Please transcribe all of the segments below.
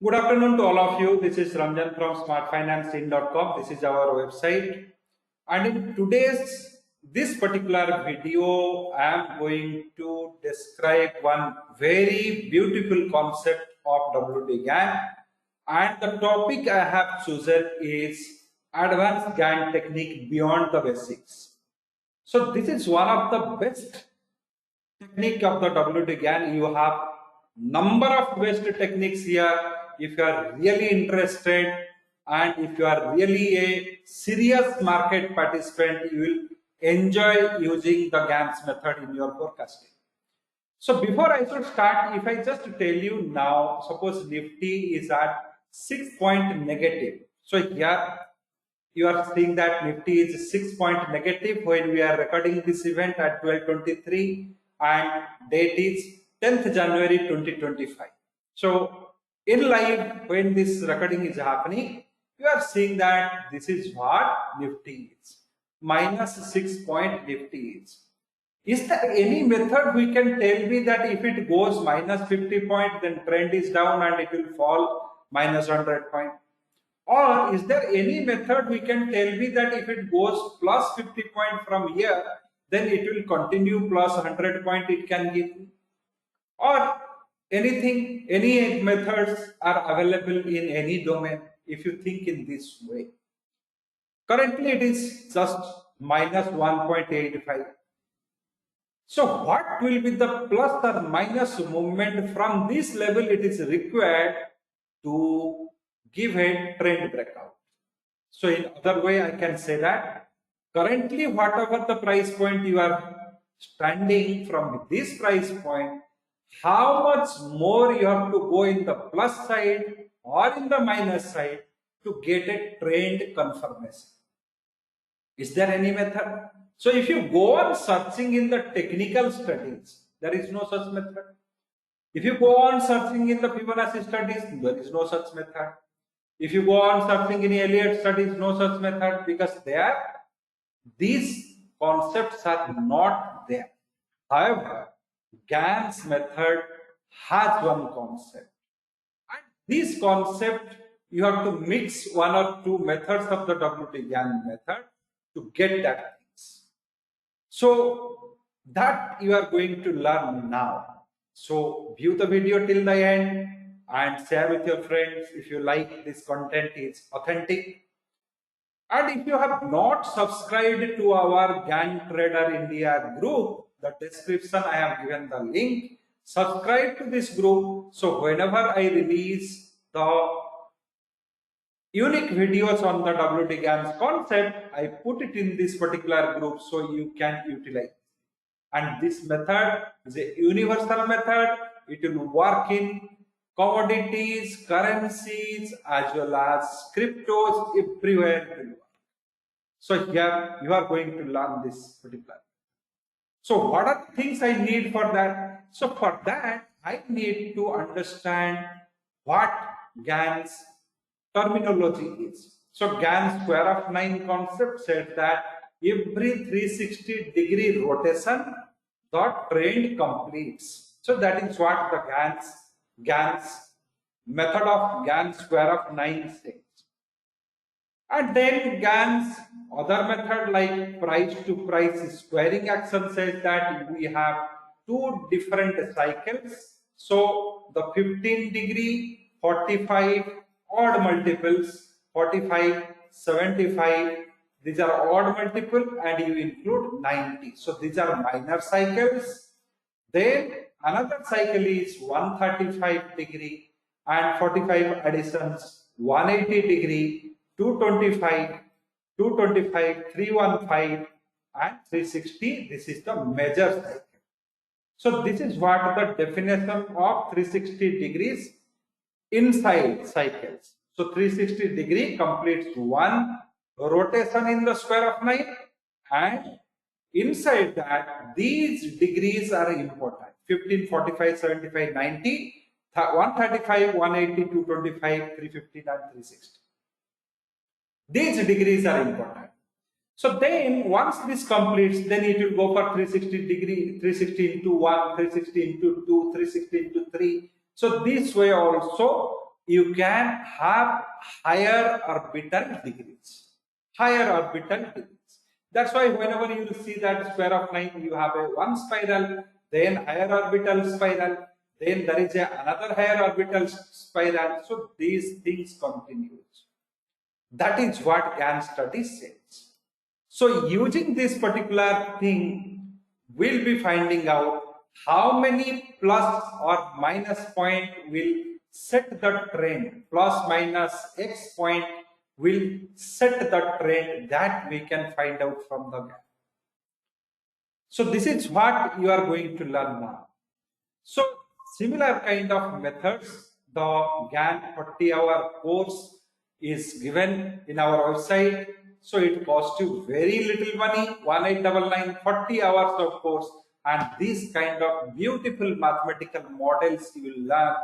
Good afternoon to all of you. This is Ranjan from smartfinancein.com. This is our website. And in today's this particular video, I am going to describe one very beautiful concept of WD Gann. And the topic I have chosen is advanced Gann technique beyond the basics. So this is one of the best technique of the WD Gann. You have number of best techniques here. If you are really interested and if you are really a serious market participant, you will enjoy using the Gann's method in your forecasting. So before I should start, if I just tell you now, suppose Nifty is at 6-point negative. So here you are seeing that Nifty is 6-point negative when we are recording this event at 12:23 and date is 10th January 2025. So in live, when this recording is happening, you are seeing that this is what Nifty is. Minus 6-point Nifty is. Is there any method we can tell me that if it goes minus 50 point, then trend is down and it will fall minus 100 point? Or is there any method we can tell me that if it goes plus 50 point from here, then it will continue plus 100 point it can give me? Or anything, any methods are available in any domain if you think in this way. Currently it is just minus 1.85. So what will be the plus or minus movement from this level it is required to give a trend breakout? So in other way I can say that currently whatever the price point you are standing from this price point, how much more you have to go in the plus side or in the minus side to get a trend confirmation? Is there any method? So if you go on searching in the technical studies, there is no such method. If you go on searching in the Fibonacci studies, there is no such method. If you go on searching in Elliott studies, no such method, because these concepts are not there. However, Gann's method has one concept. And this concept, you have to mix one or two methods of the WT Gann method to get that things. So that you are going to learn now. So view the video till the end and share with your friends if you like this content is authentic. And if you have not subscribed to our Gann Trader India group, the description I have given the link. Subscribe to this group, so whenever I release the unique videos on the WT Gann's concept, I put it in this particular group so you can utilize. And this method is a universal method. It will work in commodities, currencies, as well as cryptos, everywhere it will work. So here you are going to learn this particular. So what are the things I need for that? So for that, I need to understand what Gann's terminology is. So Gann square of 9 concept said that every 360-degree rotation, the trend completes. So that is what the Gann's method of Gann square of 9 says. And then Gann's other method like price to price squaring action says that we have two different cycles. So the 15-degree, 45 odd multiples, 45, 75, these are odd multiple and you include 90. So these are minor cycles. Then another cycle is 135-degree and 45 additions, 180-degree, 225, 315 and 360. This is the major cycle. So this is what the definition of 360 degrees inside cycles. So 360-degree completes one rotation in the square of 9, and inside that these degrees are important. 15, 45, 75, 90, 135, 180, 225, 315 and 360. These degrees are important. So then once this completes, then it will go for 360-degree, 360 into 1, 360 into 2, 360 into 3. So this way also you can have higher orbital degrees. Higher orbital degrees. That's why whenever you see that square of 9, you have a one spiral, then higher orbital spiral, then there is another higher orbital spiral. So these things continue. That is what Gann study says. So using this particular thing, we'll be finding out how many plus or minus point will set the trend. Plus minus x point will set the trend that we can find out from the Gann. So this is what you are going to learn now. So similar kind of methods, the Gann 40-hour course is given in our website. So it costs you very little money, 1899, 40 hours of course, and these kind of beautiful mathematical models you will learn.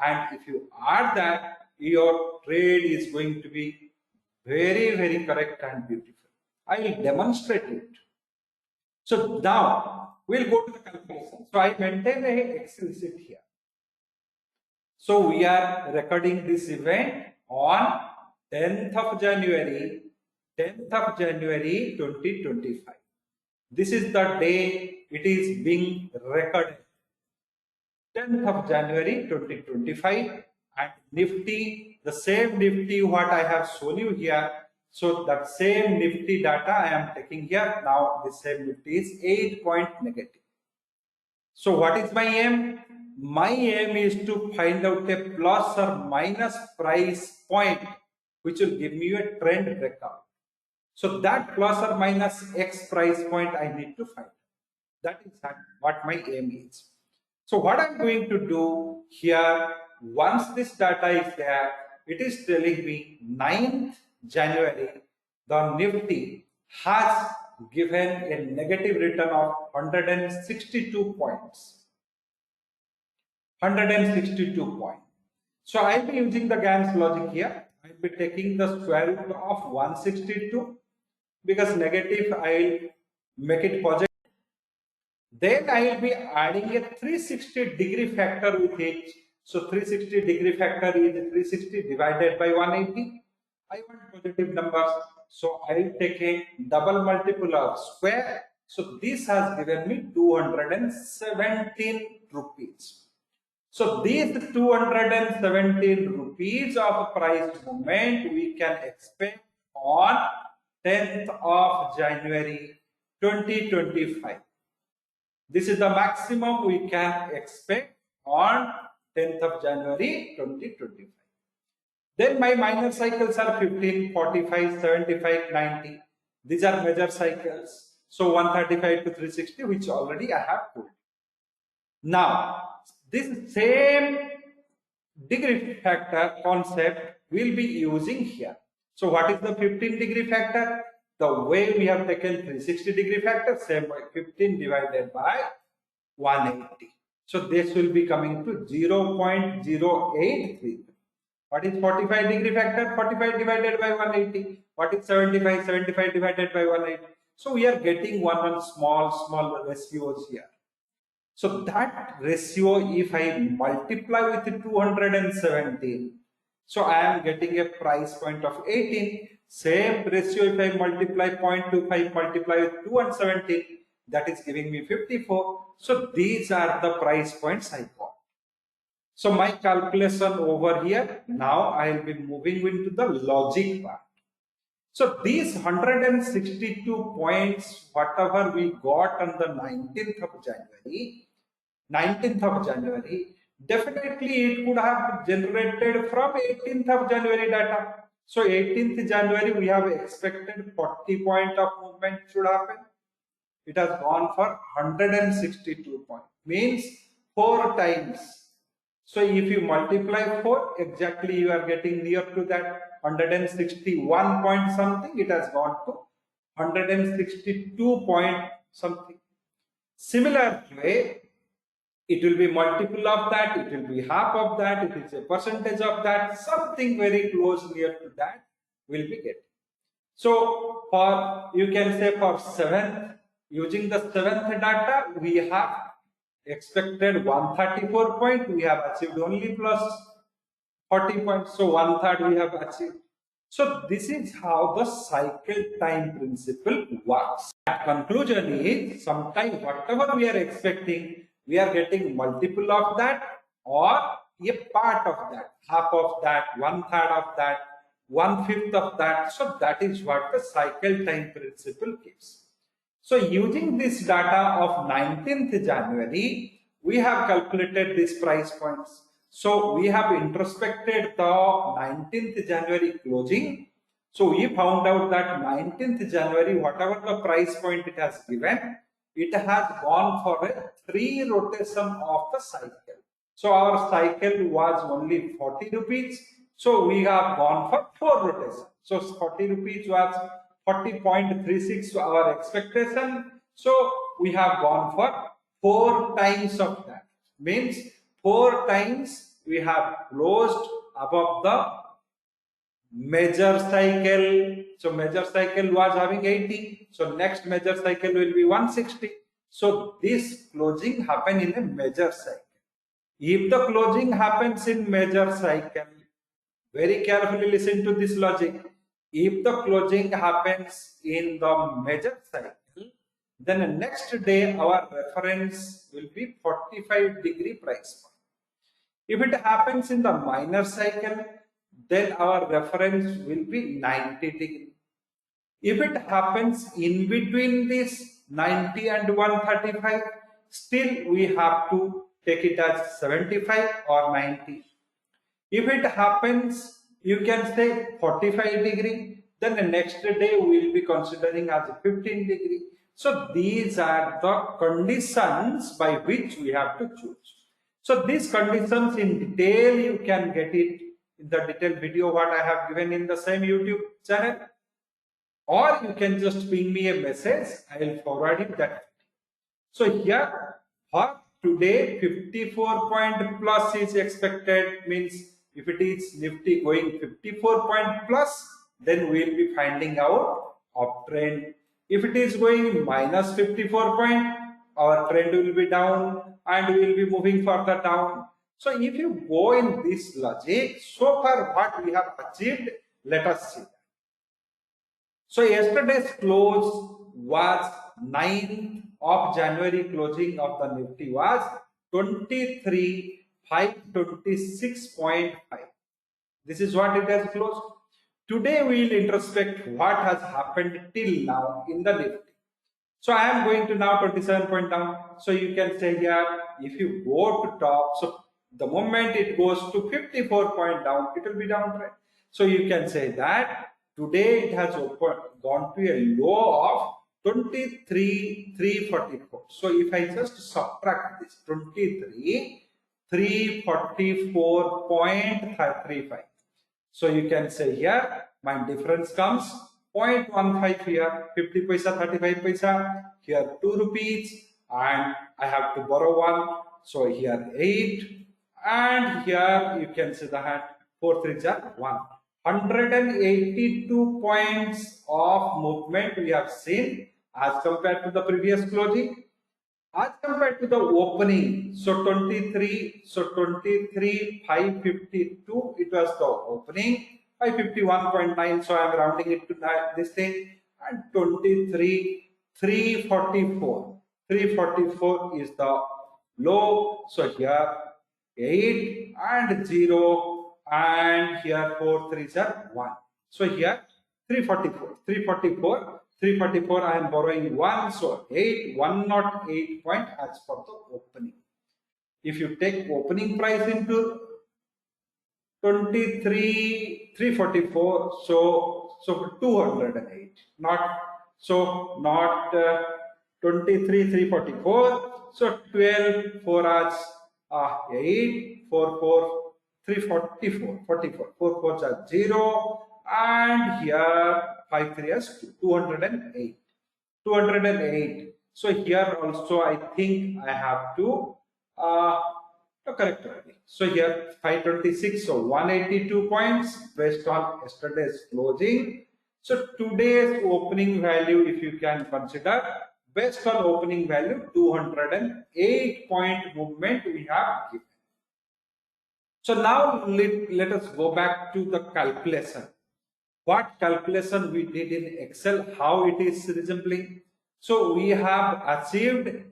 And if you add that, your trade is going to be very, very correct and beautiful. I will demonstrate it. So now we'll go to the calculation. So I maintain a Excel sheet here. So we are recording this event on 10th of January 2025. This is the day it is being recorded. 10th of January 2025, and Nifty, the same Nifty what I have shown you here. So that same Nifty data I am taking here. Now the same Nifty is 8-point negative. So what is my aim? My aim is to find out a plus or minus price point which will give me a trend breakout. So that plus or minus X price point I need to find. That is what my aim is. So what I'm going to do here, once this data is there, it is telling me 9th January, the Nifty has given a negative return of 162 points. 162 points. So I'll be using the Gann's logic here. I'll be taking the square root of 162 because negative I'll make it positive. Then I will be adding a 360-degree factor with it. So 360-degree factor is 360 divided by 180. I want positive numbers. So I will take a double multiple of square. So this has given me 217 rupees. So these 217 rupees of price movement we can expect on 10th of January 2025. This is the maximum we can expect on 10th of January 2025. Then my minor cycles are 15, 45, 75, 90. These are major cycles. So 135 to 360, which already I have put. Now, this same degree factor concept we'll be using here. So what is the 15-degree factor? The way we have taken 360-degree factor, same way 15 divided by 180. So this will be coming to 0.083. What is 45-degree factor? 45 divided by 180. What is 75? 75 divided by 180. So we are getting one small ratios here. So that ratio, if I multiply with 217, so I am getting a price point of 18. Same ratio, if I multiply 0.25 multiply with 217, that is giving me 54. So these are the price points I got. So my calculation over here, now I will be moving into the logic part. So these 162 points, whatever we got on the 19th of January, definitely it could have generated from 18th of January data. So 18th January, we have expected 40 point of movement should happen. It has gone for 162 points, means 4 times. So if you multiply 4, exactly you are getting near to that 161 point something. It has gone to 162 point something. Similar way, it will be multiple of that, it will be half of that, it is a percentage of that, something very close near to that will be getting. So for, you can say for 7th, using the 7th data, we have expected 134 point, we have achieved only plus 40 points. So one third we have achieved. So this is how the cycle time principle works. At conclusion is sometimes whatever we are expecting, we are getting multiple of that or a part of that, half of that, one third of that, one fifth of that. So that is what the cycle time principle gives. So using this data of 19th January, we have calculated these price points. So we have introspected the 19th January closing. So we found out that 19th January, whatever the price point it has given, it has gone for a 3 rotation of the cycle. So our cycle was only 40 rupees. So we have gone for 4 rotations. So 40 rupees was 40.36 our expectation. So we have gone for 4 times of that. Means 4 times we have closed above the major cycle. So major cycle was having 80. So next major cycle will be 160. So this closing happen in a major cycle. If the closing happens in major cycle, very carefully listen to this logic. If the closing happens in the major cycle, then the next day our reference will be 45-degree price point. If it happens in the minor cycle, then our reference will be 90-degree. If it happens in between this 90 and 135, still we have to take it as 75 or 90. If it happens, you can say 45-degree, then the next day we will be considering as 15-degree. So these are the conditions by which we have to choose. So these conditions in detail you can get it in the detailed video what I have given in the same YouTube channel, or you can just ping me a message, I will forward you that. So here for today 54 point plus is expected, means if it is Nifty going 54 point plus, then we will be finding out uptrend. If it is going minus 54 point, our trend will be down and we will be moving further down. So if you go in this logic, so far what we have achieved, let us see. So yesterday's close was 9th of January closing of the Nifty was 23,526.5. This is what it has closed. Today we will introspect what has happened till now in the Nifty. So I am going to now 27 point down. So you can say here, if you go to top, so the moment it goes to 54 point down, it will be downtrend. So you can say that today it has gone to a low of 23,344. So if I just subtract this 23,344.35. So you can say here my difference comes 0.15 here, 50 paisa, 35 paisa, here 2 rupees, and I have to borrow 1. So here 8, and here you can see the hand 4 3 are 1. 182 points of movement we have seen as compared to the previous closing. As compared to the opening, so 552, it was the opening, 551.9, so I am rounding it to this thing, and 344 is the low. So here 8 and 0, and here 4 3s are 1. So here 344 I am borrowing 1, so 108 point as per the opening. If you take opening price into 23,344, so 208, not 23,344, so 12 4 as 8 4 4 344 4 4 are 0, and here 5 3 as 208. So here also I think I have to correct it. So here 526, so 182 points based on yesterday's closing. So today's opening value, if you can consider, based on opening value 208 point movement we have given. So now let us go back to the calculation. What calculation we did in Excel, how it is resembling. So we have achieved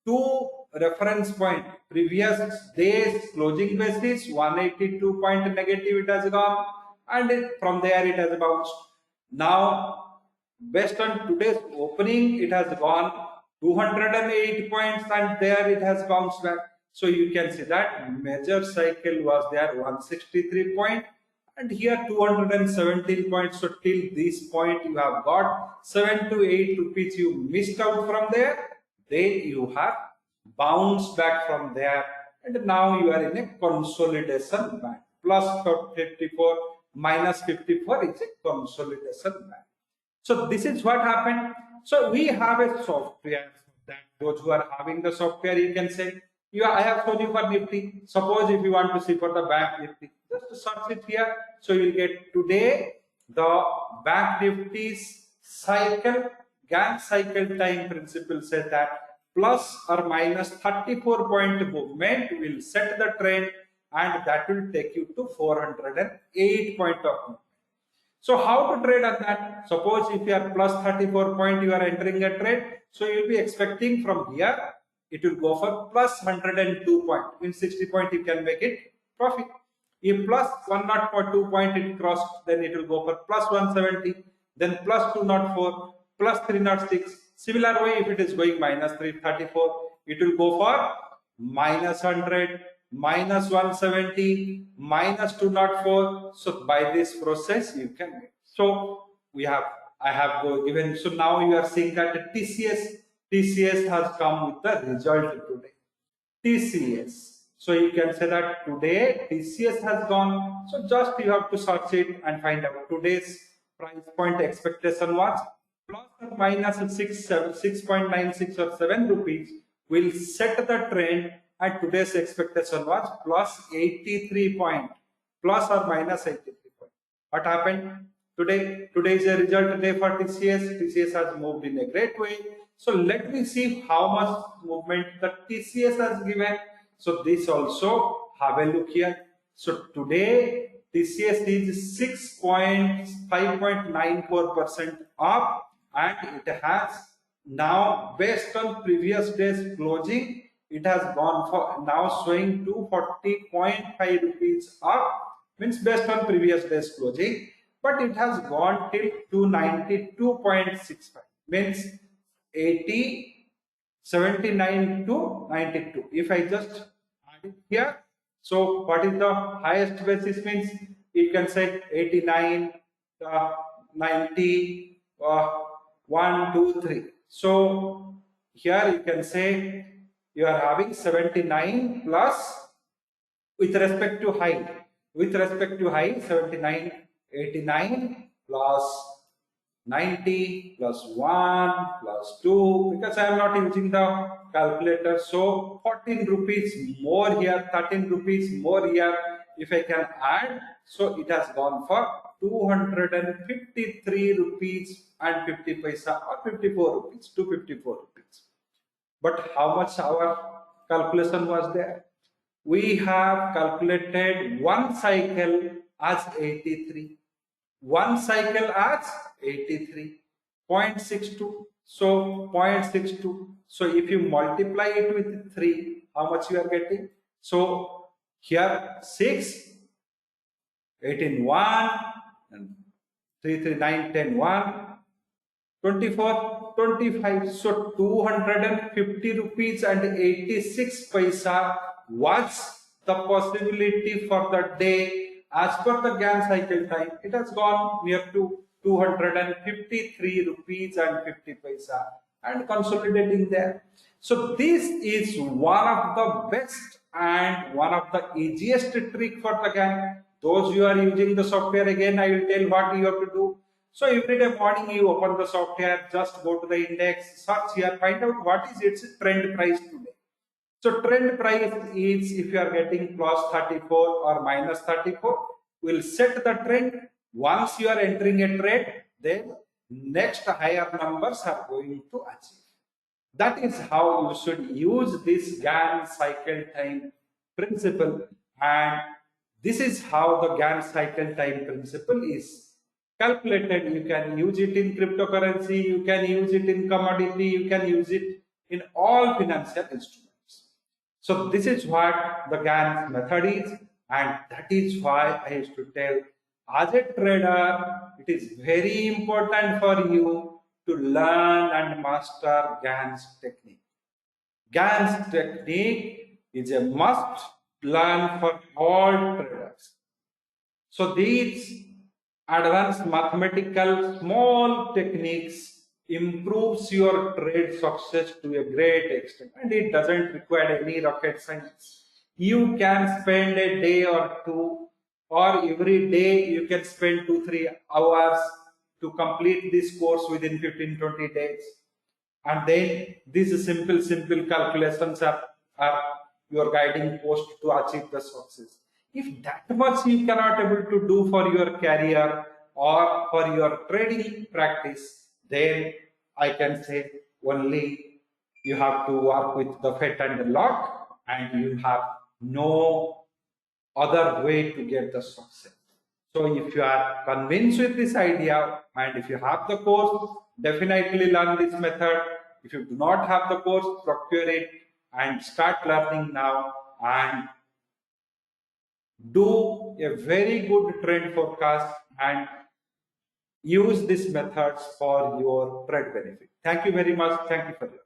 two reference point, previous day's closing basis 182 point negative it has gone, and from there it has bounced. Now based on today's opening it has gone 208 points and there it has bounced back. So you can see that major cycle was there 163 point and here 217 points. So till this point you have got 7 to 8 rupees you missed out from there. Then you have bounced back from there and now you are in a consolidation band. Plus 54 minus 54 is a consolidation band. So this is what happened. So we have a software that those who are having the software, you can say, I have shown you for Nifty. Suppose if you want to see for the Bank Nifty, just search it here. So you will get today the Bank Nifty's cycle, Gann cycle time principle says that plus or minus 34 point movement will set the trend and that will take you to 408 point of movement. So how to trade on that? Suppose if you are plus 34 point, you are entering a trade. So you will be expecting from here, it will go for plus 102 point. In 60 point, you can make it profit. If plus 102 point it crossed, then it will go for plus 170, then plus 204, plus 306. Similar way, if it is going minus 334, it will go for minus 100, minus 170, minus 204. So by this process you can make. So I have given. So now you are seeing that TCS has come with the result today. TCS. So you can say that today TCS has gone. So just you have to search it and find out today's price point expectation was plus or minus 6.96 or 7 rupees will set the trend, and today's expectation was plus 83 point, plus or minus 83 point. What happened today? Today is a result day for TCS. TCS has moved in a great way. So let me see how much movement the TCS has given. So this also have a look here. So today TCS is 5.94% up, and it has now, based on previous day's closing, it has gone for now showing 240.5 rupees up, means based on previous day's closing, but it has gone till 292.65, means 79 to 92. If I just add it here, so what is the highest basis? Means you can say 89, 90, 1, 2, 3. So here you can say you are having 79 plus with respect to high. With respect to high, 79, 89 plus 90 plus 1 plus 2, because I am not using the calculator. So 14 rupees more here, 13 rupees more here. If I can add, so it has gone for 253 rupees and 50 paisa or 54 rupees, 254 rupees. But how much our calculation was there? We have calculated one cycle as 83. One cycle as 83.62. So 0.62. So if you multiply it with 3, how much you are getting? So here 6, 18, 1, and 3, 3, 9, 10, 1, 24, 25. So 250 rupees and 86 paisa was the possibility for the day. As per the Gann cycle time, it has gone near to 253 rupees and 50 paisa and consolidating there. So this is one of the best and one of the easiest trick for the Gann. Those who are using the software, again I will tell what you have to do. So every day morning you open the software, just go to the index, search here, find out what is its trend price today. So trend price is, if you are getting plus 34 or minus 34, will set the trend. Once you are entering a trade, then next higher numbers are going to achieve. That is how you should use this Gann cycle time principle, and This is how the Gann cycle time principle is calculated. You can use it in cryptocurrency, you can use it in commodity, you can use it in all financial instruments. So this is what the Gann method is, and that is why I used to tell, as a trader, it is very important for you to learn and master Gann's technique. Gann's technique is a must learn for all traders. So these advanced mathematical small techniques improves your trade success to a great extent, and it doesn't require any rocket science. You can spend a day or two, or every day you can spend 2-3 hours to complete this course within 15-20 days. And then these simple calculations are your guiding post to achieve the success. If that much you cannot able to do for your career or for your trading practice, then I can say only you have to work with the fate and the luck, and you have no other way to get the success. So if you are convinced with this idea, and if you have the course, definitely learn this method. If you do not have the course, procure it and start learning now, and do a very good trend forecast and use these methods for your trade benefit. Thank you very much. Thank you for your